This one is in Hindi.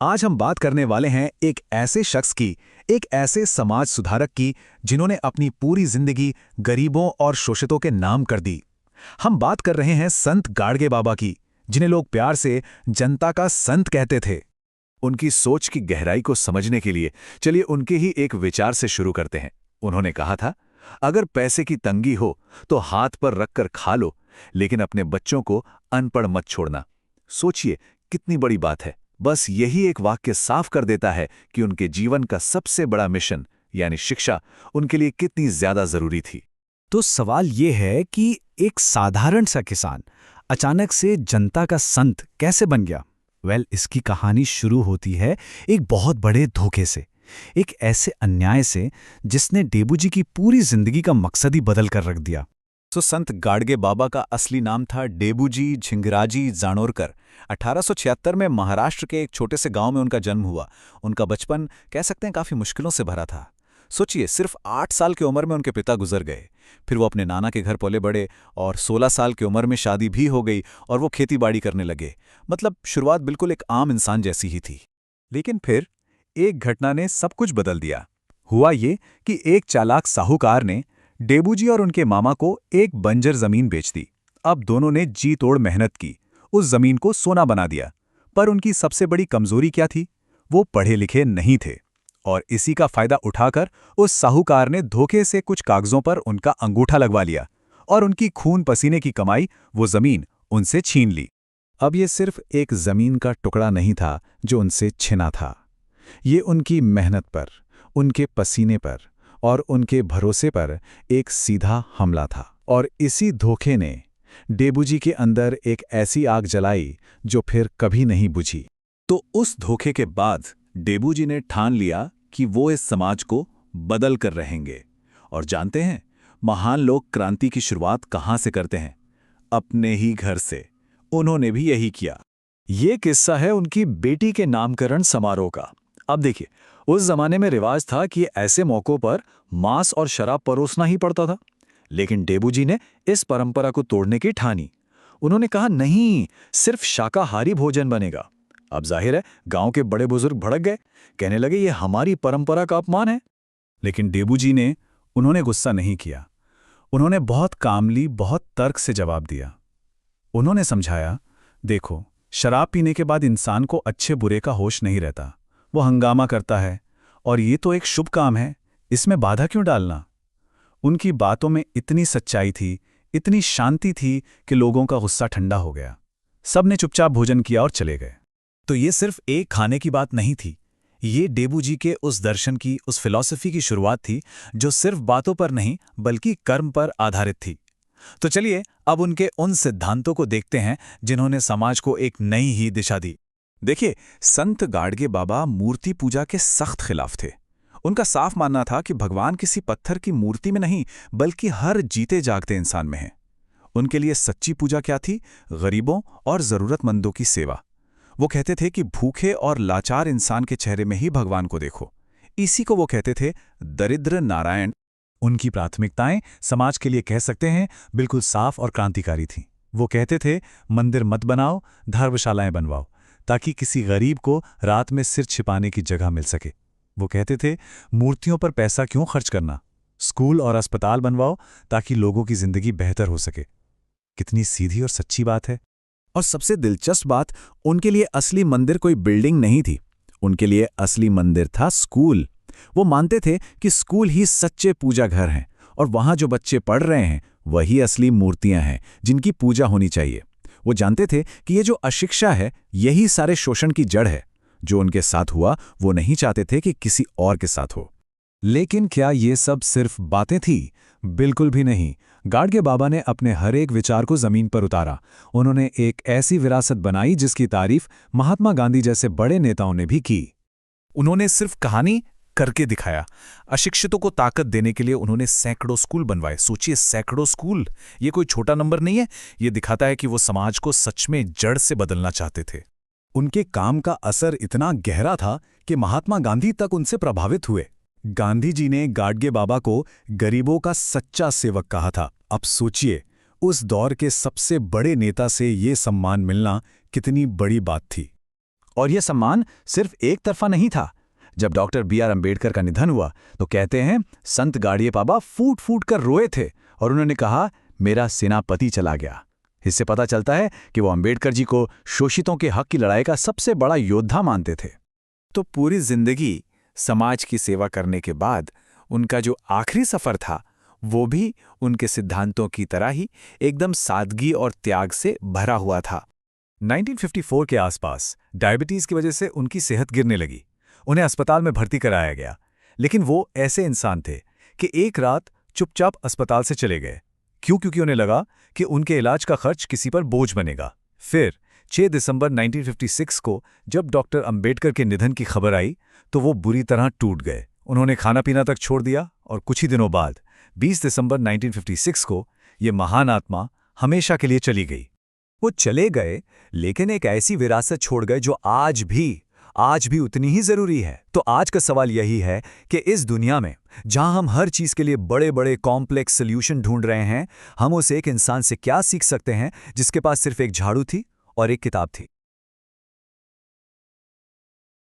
आज हम बात करने वाले हैं एक ऐसे शख्स की, एक ऐसे समाज सुधारक की जिन्होंने अपनी पूरी जिंदगी गरीबों और शोषितों के नाम कर दी। हम बात कर रहे हैं संत गाडगे बाबा की, जिन्हें लोग प्यार से जनता का संत कहते थे। उनकी सोच की गहराई को समझने के लिए चलिए उनके ही एक विचार से शुरू करते हैं। उन्होंने कहा था, अगर पैसे की तंगी हो तो हाथ पर रखकर खा लो, लेकिन अपने बच्चों को अनपढ़ मत छोड़ना। सोचिए कितनी बड़ी बात है। बस यही एक वाक्य साफ कर देता है कि उनके जीवन का सबसे बड़ा मिशन यानी शिक्षा उनके लिए कितनी ज्यादा जरूरी थी। तो सवाल ये है कि एक साधारण सा किसान अचानक से जनता का संत कैसे बन गया। इसकी कहानी शुरू होती है एक बहुत बड़े धोखे से, एक ऐसे अन्याय से जिसने डेबूजी की पूरी जिंदगी का मकसद ही बदल कर रख दिया। संत गाडगे बाबा का असली नाम था डेबूजी झिंगराजी जाणोरकर। 1876 में महाराष्ट्र के एक छोटे से गांव में उनका जन्म हुआ। उनका बचपन कह सकते हैं काफी मुश्किलों से भरा था। सोचिए, सिर्फ 8 साल की उम्र में उनके पिता गुजर गए। फिर वो अपने नाना के घर पले बड़े और 16 साल की उम्र में शादी भी हो गई और वो खेती-बाड़ी करने लगे। मतलब शुरुआत बिल्कुल एक आम इंसान जैसी ही थी। लेकिन फिर एक घटना ने सब कुछ बदल दिया। हुआ ये कि एक चालाक साहूकार ने डेबूजी और उनके मामा को एक बंजर जमीन बेच दी। अब दोनों ने जी तोड़ मेहनत की, उस जमीन को सोना बना दिया। पर उनकी सबसे बड़ी कमजोरी क्या थी? वो पढ़े लिखे नहीं थे। और इसी का फायदा उठाकर उस साहूकार ने धोखे से कुछ कागजों पर उनका अंगूठा लगवा लिया और उनकी खून पसीने की कमाई वो जमीन उनसे छीन ली। अब ये सिर्फ एक जमीन का टुकड़ा नहीं था जो उनसे छिना था। ये उनकी मेहनत पर, उनके पसीने पर और उनके भरोसे पर एक सीधा हमला था। और इसी धोखे ने डेबूजी के अंदर एक ऐसी आग जलाई जो फिर कभी नहीं बुझी। तो उस धोखे के बाद डेबूजी ने ठान लिया कि वो इस समाज को बदल कर रहेंगे। और जानते हैं, महान लोग क्रांति की शुरुआत कहां से करते हैं? अपने ही घर से। उन्होंने भी यही किया। ये किस्सा है उनकी बेटी के नामकरण समारोह का। अब देखिए, उस जमाने में रिवाज था कि ऐसे मौकों पर मांस और शराब परोसना ही पड़ता था। लेकिन डेबूजी ने इस परंपरा को तोड़ने की ठानी। उन्होंने कहा, नहीं, सिर्फ शाकाहारी भोजन बनेगा। अब जाहिर है गांव के बड़े बुजुर्ग भड़क गए, कहने लगे ये हमारी परंपरा का अपमान है। लेकिन डेबूजी ने उन्होंने गुस्सा नहीं किया। उन्होंने बहुत कामली, बहुत तर्क से जवाब दिया। उन्होंने समझाया, देखो, शराब पीने के बाद इंसान को अच्छे बुरे का होश नहीं रहता। वो हंगामा करता है और ये तो एक शुभ काम है, इसमें बाधा क्यों डालना? उनकी बातों में इतनी सच्चाई थी, इतनी शांति थी कि लोगों का गुस्सा ठंडा हो गया। सबने चुपचाप भोजन किया और चले गए। तो ये सिर्फ एक खाने की बात नहीं थी। ये डेबूजी के उस दर्शन की, उस फिलॉसफी की शुरुआत थी जो सिर्फ बातों पर नहीं बल्कि कर्म पर आधारित थी। तो चलिए अब उनके उन सिद्धांतों को देखते हैं जिन्होंने समाज को एक नई ही दिशा दी। देखिए, संत गाडगे बाबा मूर्ति पूजा के सख्त खिलाफ थे। उनका साफ मानना था कि भगवान किसी पत्थर की मूर्ति में नहीं बल्कि हर जीते जागते इंसान में है। उनके लिए सच्ची पूजा क्या थी? गरीबों और जरूरतमंदों की सेवा। वो कहते थे कि भूखे और लाचार इंसान के चेहरे में ही भगवान को देखो। इसी को वो कहते थे दरिद्र नारायण। उनकी प्राथमिकताएं समाज के लिए कह सकते हैं बिल्कुल साफ और क्रांतिकारी थीं। वो कहते थे, मंदिर मत बनाओ, धर्मशालाएं बनवाओ, ताकि किसी गरीब को रात में सिर छिपाने की जगह मिल सके। वो कहते थे, मूर्तियों पर पैसा क्यों खर्च करना, स्कूल और अस्पताल बनवाओ ताकि लोगों की जिंदगी बेहतर हो सके। कितनी सीधी और सच्ची बात है। और सबसे दिलचस्प बात, उनके लिए असली मंदिर कोई बिल्डिंग नहीं थी। उनके लिए असली मंदिर था स्कूल। वो मानते थे कि स्कूल ही सच्चे पूजा घर हैं और वहां जो बच्चे पढ़ रहे हैं वही असली मूर्तियां हैं जिनकी पूजा होनी चाहिए। वो जानते थे कि ये जो अशिक्षा है यही सारे शोषण की जड़ है। जो उनके साथ हुआ वो नहीं चाहते थे कि किसी और के साथ हो। लेकिन क्या ये सब सिर्फ बातें थी? बिल्कुल भी नहीं। गाडगे बाबा ने अपने हर एक विचार को जमीन पर उतारा। उन्होंने एक ऐसी विरासत बनाई जिसकी तारीफ महात्मा गांधी जैसे बड़े नेताओं ने भी की। उन्होंने सिर्फ कहानी करके दिखाया। अशिक्षितों को ताकत देने के लिए उन्होंने सैकड़ों स्कूल बनवाए। सोचिए, सैकड़ों स्कूल, ये कोई छोटा नंबर नहीं है। ये दिखाता है कि वो समाज को सच में जड़ से बदलना चाहते थे। उनके काम का असर इतना गहरा था कि महात्मा गांधी तक उनसे प्रभावित हुए। गांधी जी ने गाडगे बाबा को गरीबों का सच्चा सेवक कहा था। अब सोचिए, उस दौर के सबसे बड़े नेता से ये सम्मान मिलना कितनी बड़ी बात थी। और यह सम्मान सिर्फ एक तरफा नहीं था। जब डॉक्टर बी.आर. अम्बेडकर का निधन हुआ तो कहते हैं संत गाड़िये बाबा फूट फूट कर रोए थे और उन्होंने कहा, मेरा सेनापति चला गया। इससे पता चलता है कि वो अम्बेडकर जी को शोषितों के हक की लड़ाई का सबसे बड़ा योद्धा मानते थे। तो पूरी जिंदगी समाज की सेवा करने के बाद उनका जो आखिरी सफर था वो भी उनके सिद्धांतों की तरह ही एकदम सादगी और त्याग से भरा हुआ था। 1954 के आसपास डायबिटीज की वजह से उनकी सेहत गिरने लगी। उन्हें अस्पताल में भर्ती कराया गया, लेकिन वो ऐसे इंसान थे कि एक रात चुपचाप अस्पताल से चले गए। क्योंकि उन्हें लगा कि उनके इलाज का खर्च किसी पर बोझ बनेगा। फिर 6 दिसंबर 1956 को जब डॉक्टर अंबेडकर के निधन की खबर आई तो वो बुरी तरह टूट गए। उन्होंने खाना पीना तक छोड़ दिया और कुछ ही दिनों बाद 20 दिसंबर 1956 को ये महान आत्मा हमेशा के लिए चली गई। वो चले गए, लेकिन एक ऐसी विरासत छोड़ गए जो आज भी उतनी ही जरूरी है। तो आज का सवाल यही है कि इस दुनिया में जहां हम हर चीज के लिए बड़े बड़े कॉम्प्लेक्स सॉल्यूशन ढूंढ रहे हैं, हम उस एक इंसान से क्या सीख सकते हैं जिसके पास सिर्फ एक झाड़ू थी और एक किताब थी।